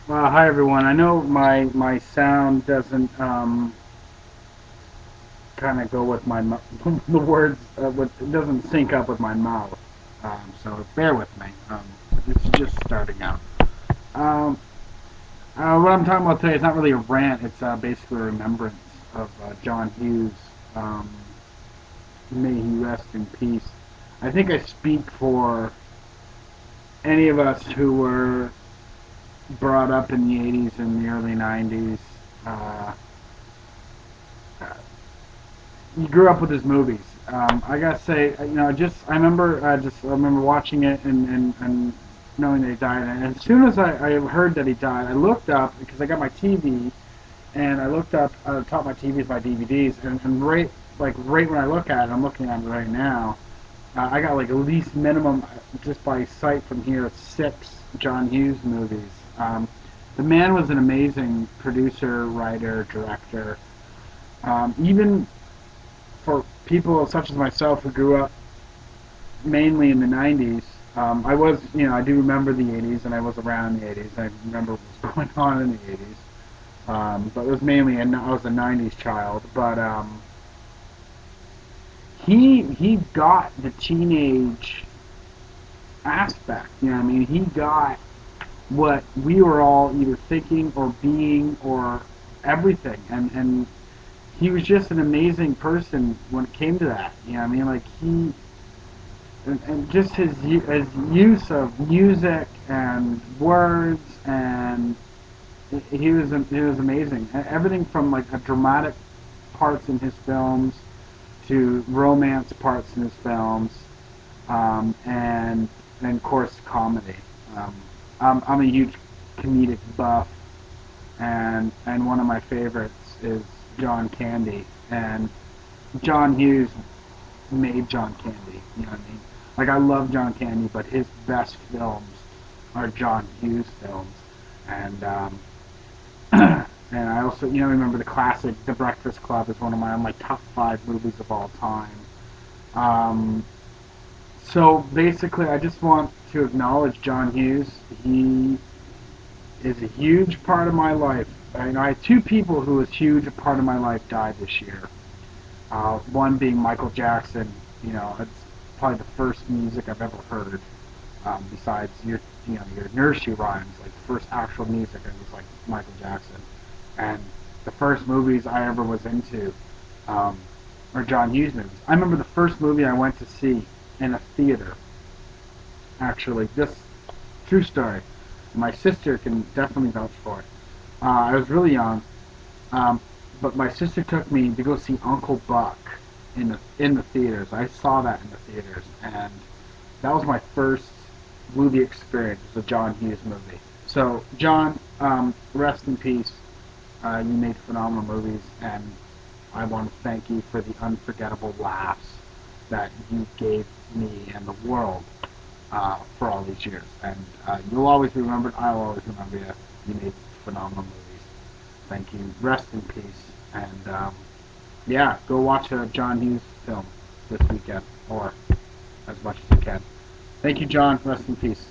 Hi everyone. I know my sound doesn't kind of go with my the words it doesn't sync up with my mouth. So bear with me. It's just starting out. Um, what I'm talking about today is not really a rant. It's basically a remembrance of John Hughes. Um, May he rest in peace. I think I speak for any of us who were brought up in the 80s and the early 90s. Uh, you grew up with his movies. I gotta say, I remember watching it and knowing that he died. And as soon as I heard that he died, I looked up because I got my TV, and I looked up on top of my TV is my DVDs, and right when I look at it, I'm looking at it right now. I got like at least minimum just by sight from here 6 John Hughes movies. The man was an amazing producer, writer, director. Even for people such as myself who grew up mainly in the 90s, I do remember the 80s, and I was around the 80s. I remember what was going on in the 80s. But it was mainly, I was a 90s child. But he got the teenage aspect. You know what I mean? He got what we were all either thinking or being or everything. And he was just an amazing person when it came to that. You know what I mean? Like and just his use of music and words, and he was amazing. Everything from like a dramatic parts in his films to romance parts in his films, and of course comedy. Um, I'm a huge comedic buff, and one of my favorites is John Candy, and John Hughes made John Candy. You know what I mean? Like I love John Candy, but his best films are John Hughes films, and and I also remember the classic The Breakfast Club is one of my top 5 movies of all time. Um, so basically, I just want to acknowledge John Hughes. He is a huge part of my life. I had 2 people who was huge a part of my life died this year. One being Michael Jackson. It's probably the first music I've ever heard, besides your nursery rhymes. Like the first actual music, it was like Michael Jackson. And the first movies I ever was into are John Hughes movies. I remember the first movie I went to see in a theater. Actually, this true story. My sister can definitely vouch for it. I was really young, um, but my sister took me to go see Uncle Buck in the theaters. I saw that in the theaters, and that was my first movie experience. It was a John Hughes movie. So, John, rest in peace. You made phenomenal movies, and I want to thank you for the unforgettable laughs that you gave me and the world for all these years. And you'll always be remembered. I'll always remember you. You made phenomenal movies. Thank you. Rest in peace. And yeah, go watch a John Hughes film this weekend, or as much as you can. Thank you, John. Rest in peace.